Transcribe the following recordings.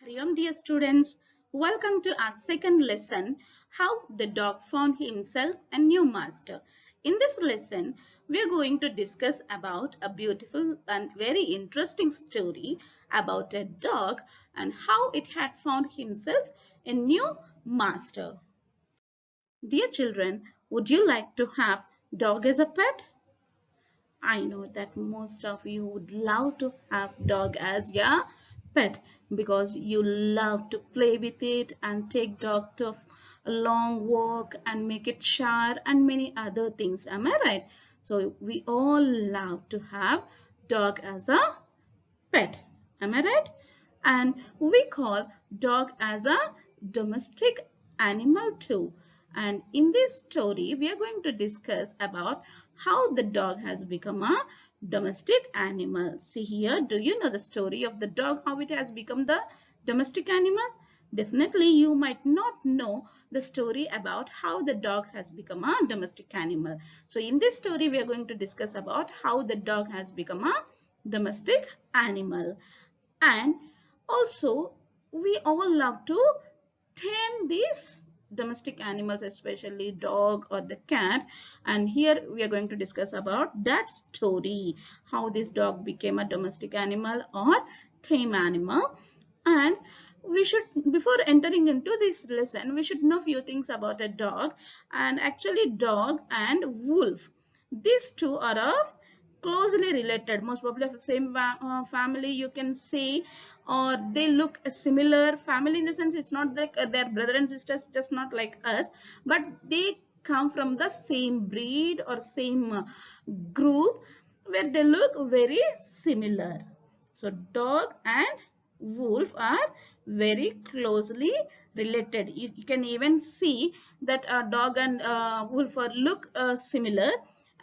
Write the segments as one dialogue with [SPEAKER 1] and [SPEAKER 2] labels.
[SPEAKER 1] Hariom, dear students, welcome to our second lesson, How the Dog Found Himself a New Master. In this lesson, we are going to discuss about a beautiful and very interesting story about a dog and how it had found himself a new master. Dear children, would you like to have dog as a pet? I know that most of you would love to have dog as your pet because you love to play with it and take dog to a long walk and make it shower and many other things. Am I right? So we all love to have dog as a pet. Am I right? And we call dog as a domestic animal too. And in this story, we are going to discuss about how the dog has become a domestic animal. See here, do you know the story of the dog, how it has become the domestic animal? Definitely, you might not know the story about how the dog has become a domestic animal. So in this story, we are going to discuss about how the dog has become a domestic animal. And also, we all love to tame these domestic animals, especially dog or the cat. And here we are going to discuss about that story, how this dog became a domestic animal or tame animal. And we should, before entering into this lesson, we should know few things about a dog. And actually, dog and wolf, these two are of closely related, most probably of the same family, you can say, or they look a similar family, in the sense it's not like their brother and sisters, just not like us, but they come from the same breed or same group where they look very similar. So dog and wolf are very closely related. You can even see that dog and wolf are look similar.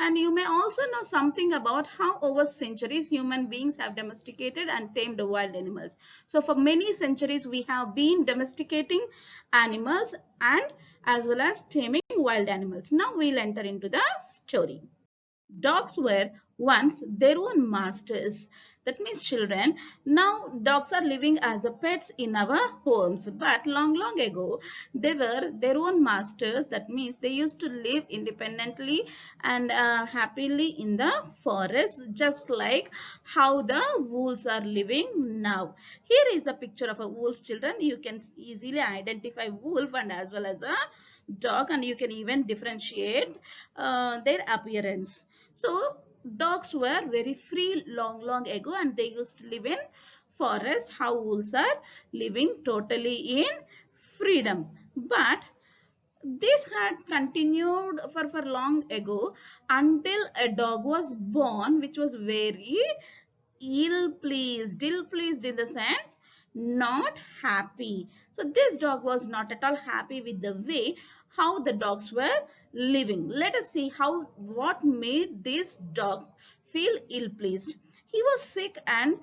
[SPEAKER 1] And you may also know something about how over centuries human beings have domesticated and tamed wild animals. So for many centuries we have been domesticating animals and as well as taming wild animals. Now we'll enter into the story. Dogs were once their own masters. That means, children, now dogs are living as a pets in our homes. But long, long ago, they were their own masters. That means they used to live independently and happily in the forest, just like how the wolves are living now. Here is the picture of a wolf, children. You can easily identify wolf and as well as a dog, and you can even differentiate their appearance. So dogs were very free long, long ago, and they used to live in forest. How wolves are living totally in freedom. But this had continued for long ago until a dog was born, which was very ill pleased in the sense not happy. So this dog was not at all happy with the way how the dogs were living. Let us see how what made this dog feel ill pleased. He was sick and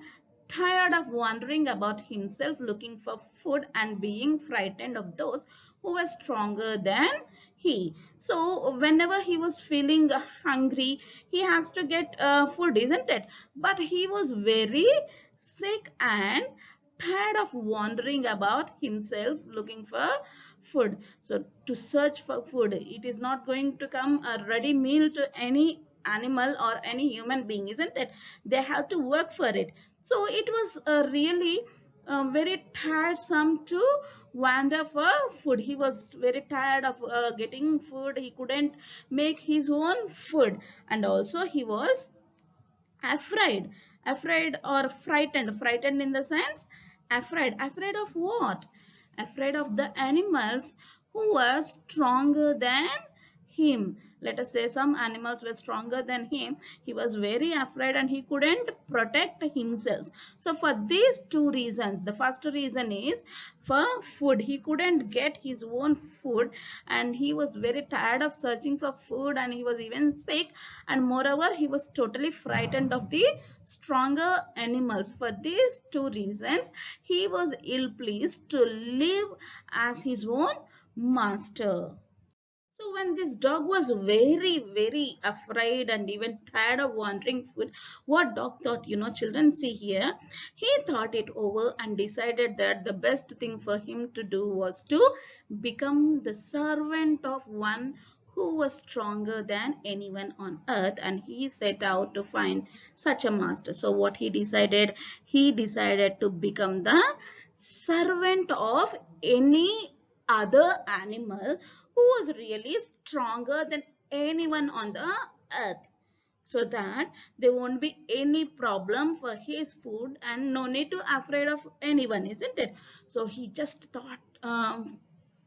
[SPEAKER 1] tired of wandering about himself looking for food and being frightened of those who were stronger than he. So whenever he was feeling hungry, he has to get food, isn't it? But he was very sick and tired of wandering about himself looking for food. So to search for food, it is not going to come a ready meal to any animal or any human being, isn't it? They have to work for it. So it was really very tiresome to wander for food. He was very tired of getting food. He couldn't make his own food, and also he was afraid or frightened in the sense afraid of what? Afraid of the animals who were stronger than him. Let us say some animals were stronger than him. He was very afraid and he couldn't protect himself. So for these two reasons, the first reason is for food. He couldn't get his own food and he was very tired of searching for food, and he was even sick, and moreover he was totally frightened of the stronger animals. For these two reasons, he was ill pleased to live as his own master. So when this dog was very, very afraid and even tired of wandering food, what dog thought, children see here, he thought it over and decided that the best thing for him to do was to become the servant of one who was stronger than anyone on earth, and he set out to find such a master. So what he decided to become the servant of any other animal who was really stronger than anyone on the earth, so that there won't be any problem for his food and no need to afraid of anyone, isn't it? So he just thought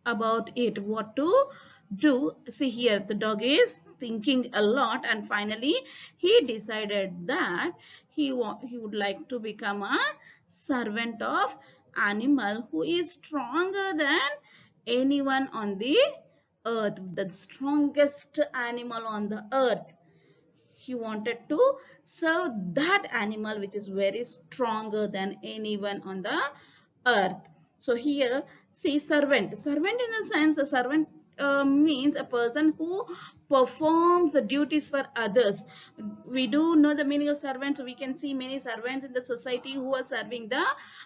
[SPEAKER 1] about it, what to do. See here, the dog is thinking a lot, and finally he decided that he would like to become a servant of animal who is stronger than anyone on the earth, the strongest animal on the earth. He wanted to serve that animal which is very stronger than anyone on the earth. So here, see, servant in the sense, a servant means a person who performs the duties for others. We do know the meaning of servant, so we can see many servants in the society who are serving the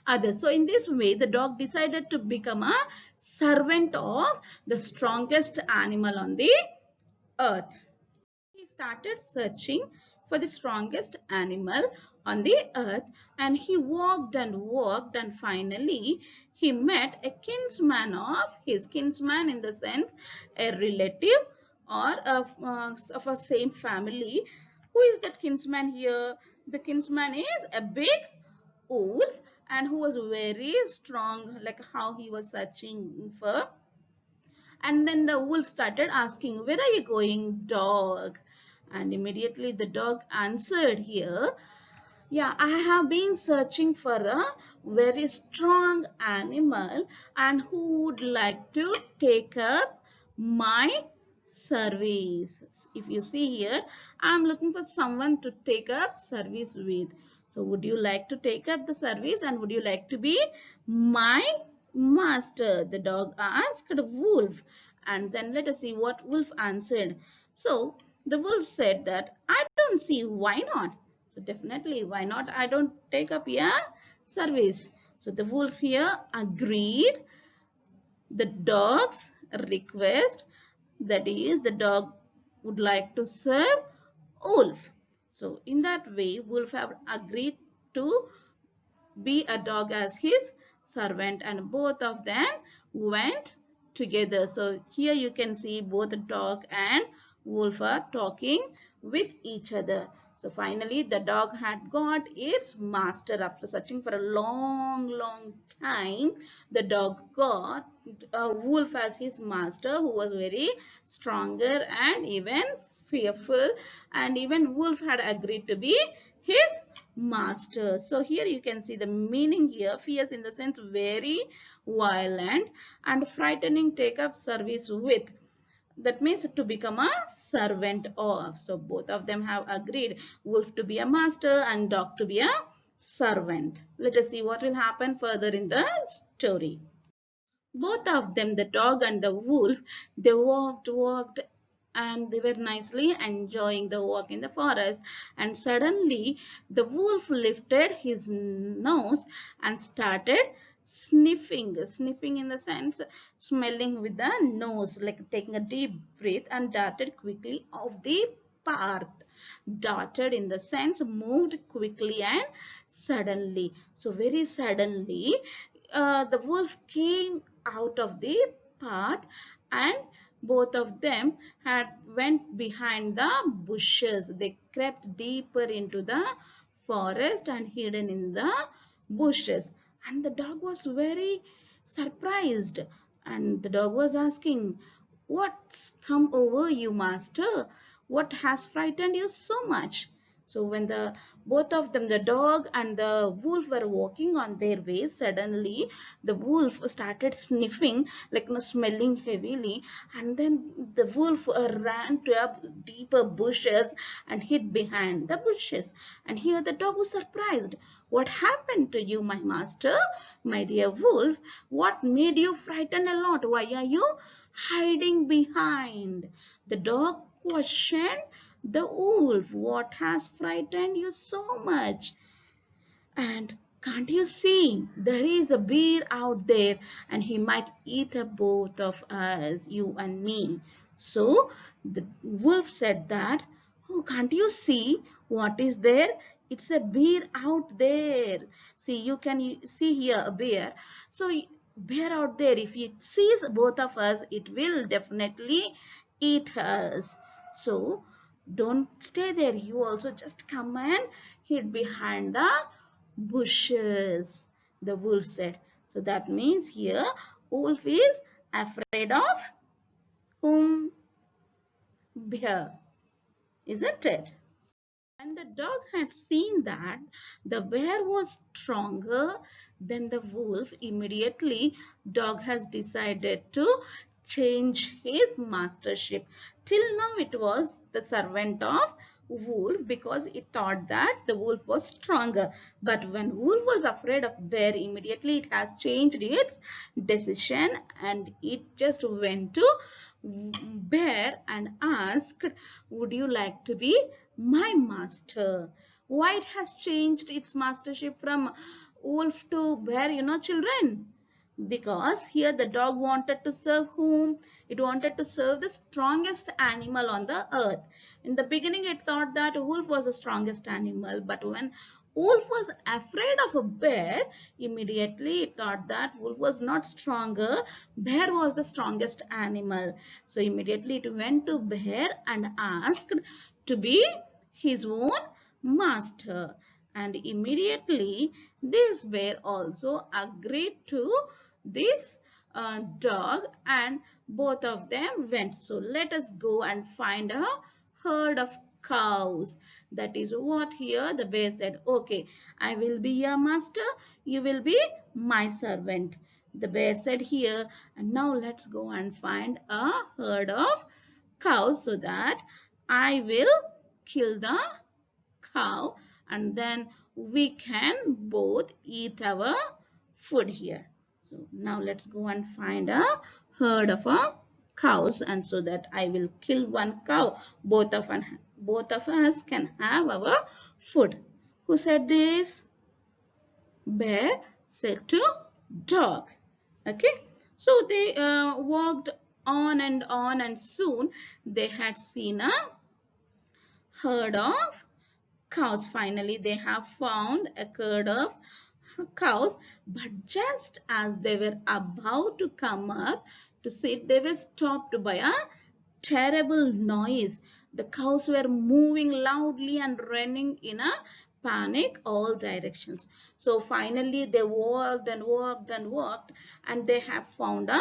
[SPEAKER 1] others. So in this way, the dog decided to become a servant of the strongest animal on the earth. He started searching for the strongest animal on the earth, and he walked and walked, and finally he met a kinsman of his, kinsman in the sense a relative or of a same family. Who is that kinsman here? The kinsman is a big wolf, and who was very strong, like how he was searching for. And then the wolf started asking, "Where are you going, dog?" And immediately the dog answered here, "Yeah, I have been searching for a very strong animal and who would like to take up my service." If you see here, I'm looking for someone to take up service with. So would you like to take up the service and would you like to be my master? The dog asked Wolf. And then let us see what Wolf answered. So the wolf said that, "I don't see why not." So definitely, why not? I don't take up your service. So the wolf here agreed the dog's request. That is, the dog would like to serve wolf. So in that way, wolf have agreed to be a dog as his servant, and both of them went together. So here you can see both the dog and wolf are talking with each other. So finally the dog had got its master. After searching for a long time, the dog got a wolf as his master, who was very stronger and even fearful, and even wolf had agreed to be his master. So here you can see the meaning here. Fierce in the sense very violent, and frightening, take up service with. That means to become a servant of. So both of them have agreed, wolf to be a master and dog to be a servant. Let us see what will happen further in the story. Both of them, the dog and the wolf, they walked, and they were nicely enjoying the walk in the forest. And suddenly, the wolf lifted his nose and started sniffing. Sniffing in the sense, smelling with the nose, like taking a deep breath, and darted quickly off the path. Darted in the sense, moved quickly and suddenly. So very suddenly, the wolf came out of the path, and both of them had went behind the bushes. They crept deeper into the forest and hidden in the bushes. And the dog was very surprised, and the dog was asking, "What's come over you, master? What has frightened you so much?" So when the both of them, the dog and the wolf, were walking on their way, suddenly the wolf started sniffing, like smelling heavily, and then the wolf ran to a deeper bushes and hid behind the bushes. And here the dog was surprised. "What happened to you, my master? My dear wolf, what made you frighten a lot? Why are you hiding behind. The dog questioned the wolf, what has frightened you so much? And can't you see there is a bear out there and he might eat up both of us, you and me. So the wolf said that, oh, can't you see what is there? It's a bear out there. See, you can see here a bear. So bear out there, if it sees both of us, it will definitely eat us. So don't stay there. You also just come and hid behind the bushes, the wolf said. So that means here wolf is afraid of whom? Bear, isn't it? When the dog had seen that the bear was stronger than the wolf, immediately dog has decided to change his mastership. Till now it was the servant of wolf because it thought that the wolf was stronger. But when wolf was afraid of bear, immediately it has changed its decision and it just went to bear and asked, would you like to be my master? Why it has changed its mastership from wolf to bear, children? Because here the dog wanted to serve whom? It wanted to serve the strongest animal on the earth. In the beginning, it thought that wolf was the strongest animal, but when wolf was afraid of a bear, immediately it thought that wolf was not stronger, bear was the strongest animal. So immediately it went to bear and asked to be his own master. And immediately this bear also agreed to this dog and both of them went. So let us go and find a herd of cows. That is what here the bear said, okay, I will be your master, you will be my servant. The bear said here, and now let's go and find a herd of cows so that I will kill the cow and then we can both eat our food here. So now let's go and find a herd of cows and so that I will kill one cow. Both of us can have our food. Who said this? Bear said to dog. Okay. So they walked on and soon they had seen a herd of cows. Finally, they have found a herd of cows, but just as they were about to come up to sit, they were stopped by a terrible noise. The cows were moving loudly and running in a panic all directions. So finally they walked and walked and walked and they have found a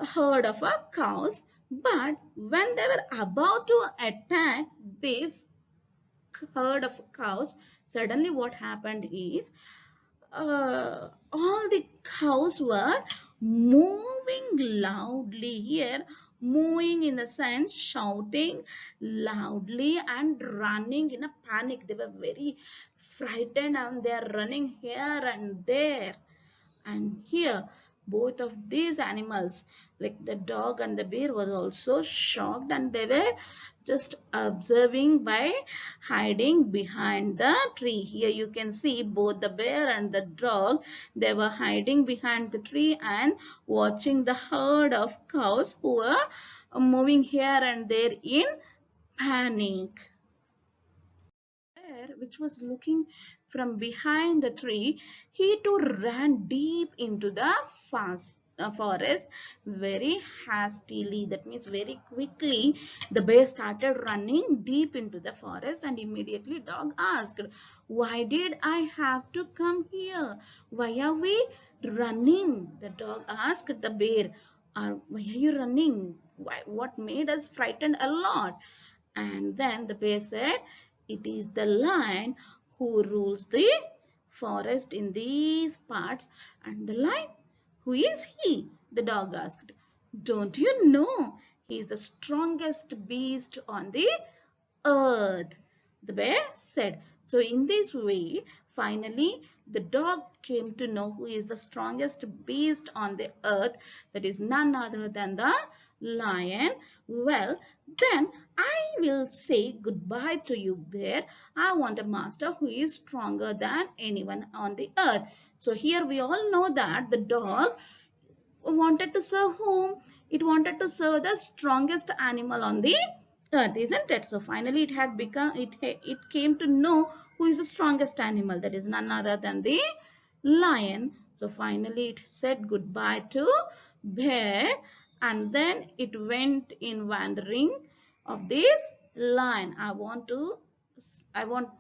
[SPEAKER 1] herd of cows. But when they were about to attack this herd of cows, suddenly what happened is all the cows were moving loudly here, moving in the sense shouting loudly and running in a panic. They were very frightened and they are running here and there. And here both of these animals like the dog and the bear was also shocked and they were just observing by hiding behind the tree. Here you can see both the bear and the dog, they were hiding behind the tree and watching the herd of cows who were moving here and there in panic. Bear, which was looking from behind a tree, he too ran deep into the forest very hastily. That means very quickly. The bear started running deep into the forest and immediately dog asked, why did I have to come here? Why are we running? The dog asked the bear, why are you running? Why, what made us frightened a lot? And then the bear said, it is the lion who rules the forest in these parts. And the lion, who is he? The dog asked. Don't you know? He is the strongest beast on the earth. The bear said. So in this way, finally, the dog came to know who is the strongest beast on the earth. That is none other than the lion. Well, then I will say goodbye to you, bear. I want a master who is stronger than anyone on the earth. So here we all know that the dog wanted to serve whom? It wanted to serve the strongest animal on the earth, isn't it? So finally it had become, it came to know who is the strongest animal. That is none other than the lion. So finally it said goodbye to bear, and then it went in wandering of this lion. I want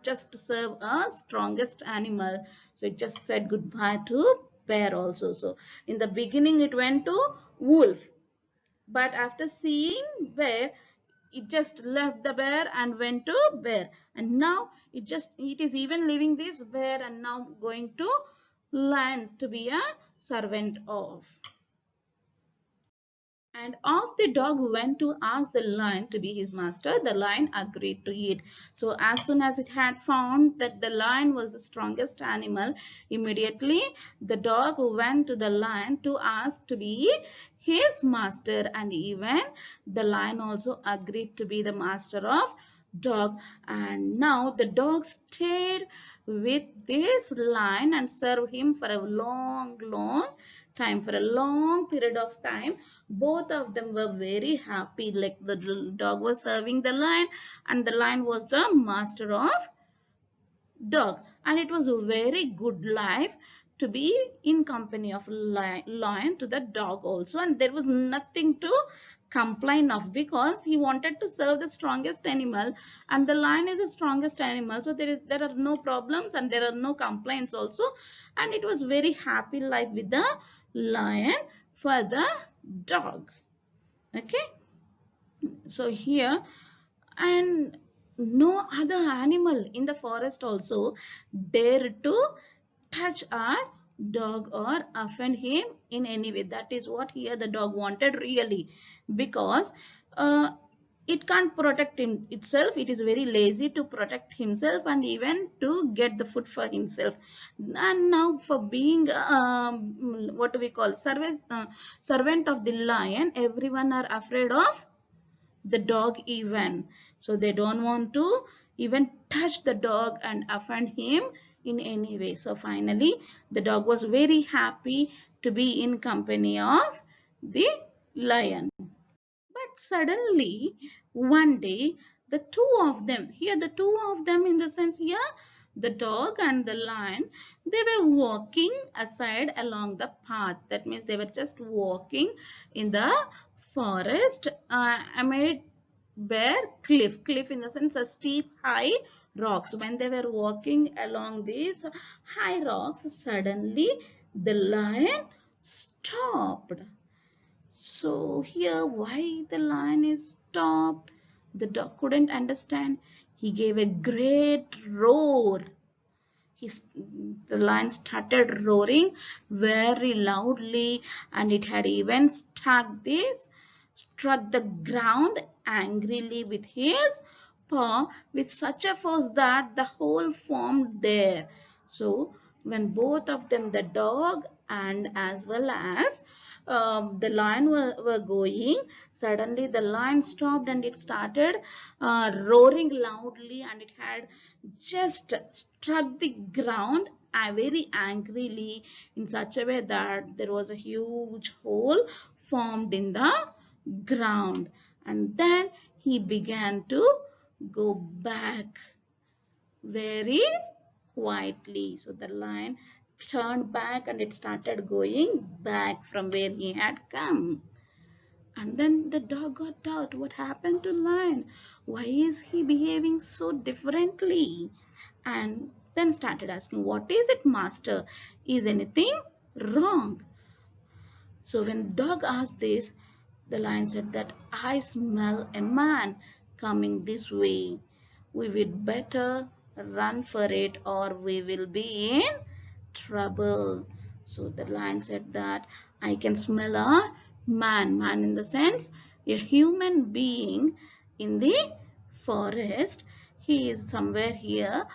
[SPEAKER 1] just to serve a strongest animal. So it just said goodbye to bear also. So in the beginning it went to wolf, but after seeing bear, it just left the bear and went to bear. And now it is even leaving this bear and now going to lion to be a servant of. And as the dog went to ask the lion to be his master, the lion agreed to it. So as soon as it had found that the lion was the strongest animal, immediately the dog went to the lion to ask to be his master, and even the lion also agreed to be the master of dog. And now the dog stayed with this lion and served him for a long time, for a long period of time. Both of them were very happy, like the dog was serving the lion and the lion was the master of dog. And it was a very good life to be in company of lion to the dog also, and there was nothing to complain of, because he wanted to serve the strongest animal and the lion is the strongest animal. So there are no problems and there are no complaints also, and it was very happy life with the lion for the dog. Okay, so here, and no other animal in the forest also dared to touch our dog or offend him in any way. That is what here the dog wanted really, because uh, it can't protect itself. It is very lazy to protect himself and even to get the food for himself. And now for being what do we call servant of the lion, everyone are afraid of the dog even. So they don't want to even touch the dog and offend him in any way. So finally the dog was very happy to be in company of the lion. But suddenly one day the two of them, here the two of them in the sense here, the dog and the lion, they were walking aside along the path. That means they were just walking in the forest amid bare cliff in the sense a steep high rocks. When they were walking along these high rocks, suddenly the lion stopped. So here why the lion is stopped, the dog couldn't understand. He gave a great roar. His, the lion started roaring very loudly, and it had even struck the ground angrily with his paw with such a force that the hole formed there. So when both of them, the dog and as well as the lion were going, suddenly the lion stopped and it started roaring loudly, and it had just struck the ground very angrily in such a way that there was a huge hole formed in the ground. And then he began to go back very quietly. So the lion turned back and it started going back from where he had come. And then the dog got out. What happened to lion? Why is he behaving so differently? And then started asking, what is it, master? Is anything wrong? So when the dog asked this, the lion said that I smell a man coming this way. We would better run for it or we will be in trouble. So the lion said that I can smell a man in the sense a human being in the forest. He is somewhere here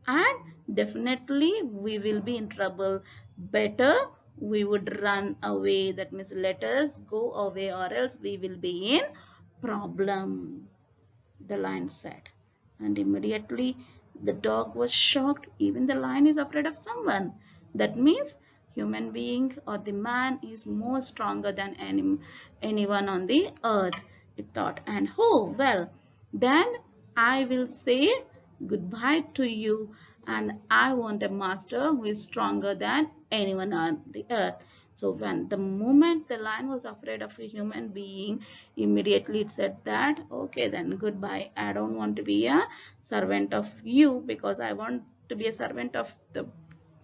[SPEAKER 1] and definitely we will be in trouble. Better we would run away. That means let us go away or else we will be in problem, the lion said. And immediately the dog was shocked. Even the lion is afraid of someone. That means human being or the man is more stronger than anyone on the earth, it thought. And oh well, then I will say goodbye to you, and I want a master who is stronger than anyone on the earth. So when the moment the lion was afraid of a human being, immediately it said that, okay then, goodbye. I don't want to be a servant of you, because I want to be a servant of the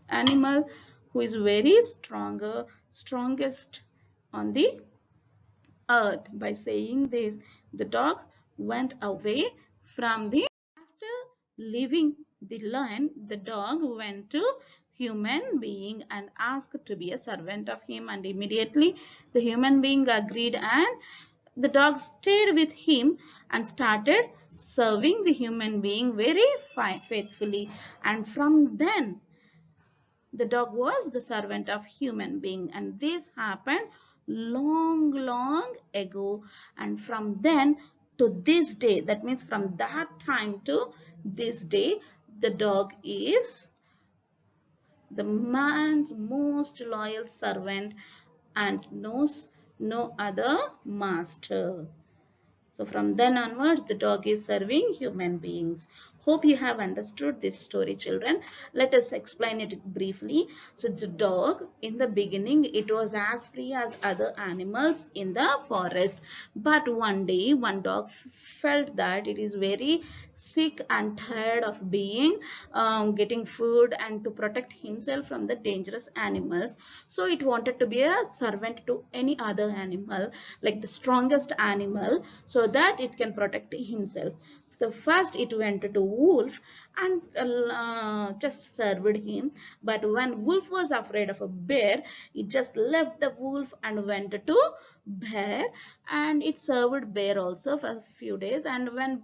[SPEAKER 1] animal who is very strongest on the earth. By saying this, the dog went away from the. After leaving the lion, the dog went to human being and asked to be a servant of him, and immediately the human being agreed, and the dog stayed with him and started serving the human being very faithfully. And from then the dog was the servant of human being, and this happened long ago. And from then to this day, that means from that time to this day, the dog is the man's most loyal servant and knows no other master. So from then onwards, the dog is serving human beings. Hope you have understood this story, children. Let us explain it briefly. So the dog, in the beginning, it was as free as other animals in the forest. But one day, one dog felt that it is very sick and tired of being getting food and to protect himself from the dangerous animals. So it wanted to be a servant to any other animal, like the strongest animal, so that it can protect himself. So first it went to wolf and just served him. But when wolf was afraid of a bear, it just left the wolf and went to bear, and it served bear also for a few days. And when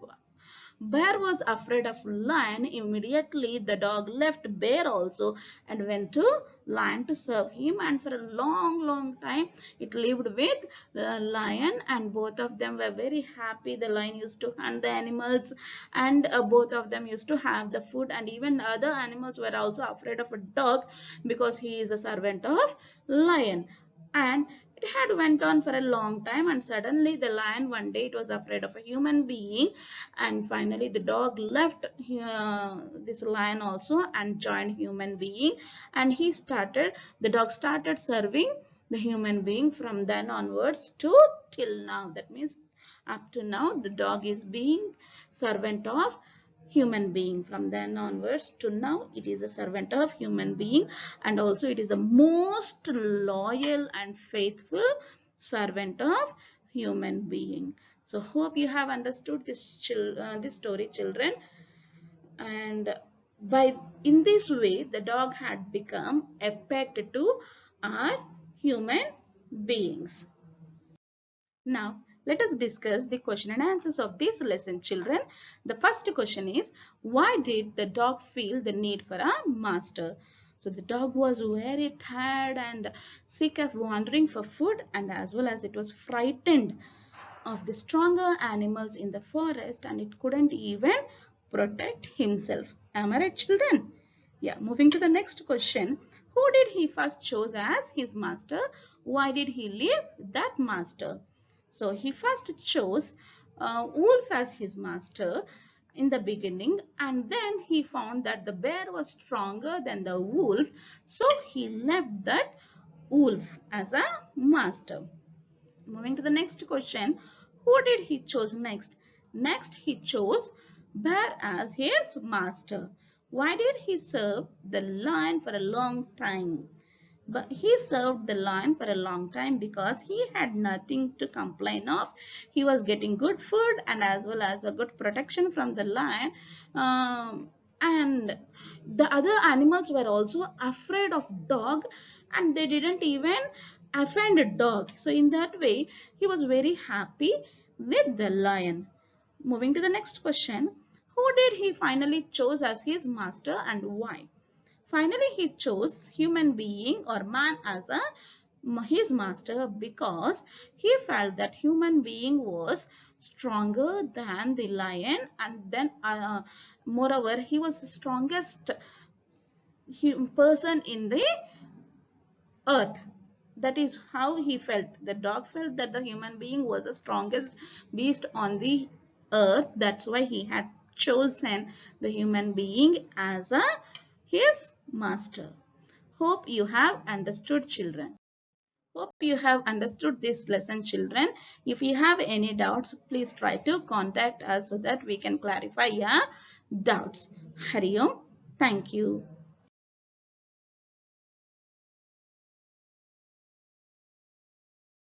[SPEAKER 1] bear was afraid of lion, immediately the dog left bear also and went to lion to serve him. And for a long time it lived with the lion, and both of them were very happy. The lion used to hunt the animals, and both of them used to have the food. And even other animals were also afraid of a dog, because he is a servant of lion. And it had went on for a long time, and suddenly the lion, one day it was afraid of a human being, and finally the dog left this lion also and joined human being. And the dog started serving the human being from then onwards to till now. That means up to now the dog is being servant of human being. From then onwards to now it is a servant of human being, and also it is a most loyal and faithful servant of human being. So hope you have understood this story, children. And by in this way the dog had become a pet to our human beings. Now, let us discuss the question and answers of this lesson, children. The first question is, why did the dog feel the need for a master? So the dog was very tired and sick of wandering for food, and as well as it was frightened of the stronger animals in the forest, and it couldn't even protect himself. Am I right, children? Yeah, moving to the next question. Who did he first chose as his master? Why did he leave that master? So he first chose Wolf as his master in the beginning, and then he found that the bear was stronger than the wolf, so he left that wolf as a master. Moving to the next question, who did he choose next? Next, he chose bear as his master. Why did he serve the lion for a long time? But he served the lion for a long time because he had nothing to complain of. He was getting good food and as well as a good protection from the lion. And the other animals were also afraid of dog, and they didn't even offend a dog. So in that way, he was very happy with the lion. Moving to the next question. Who did he finally chose as his master and why? Finally, he chose human being or man as his master because he felt that human being was stronger than the lion, and then moreover he was the strongest person in the earth. That is how he felt. The dog felt that the human being was the strongest beast on the earth. That's why he had chosen the human being as his master. Hope you have understood, children. Hope you have understood this lesson, children. If you have any doubts, please try to contact us so that we can clarify your doubts. Hari Om. Thank you.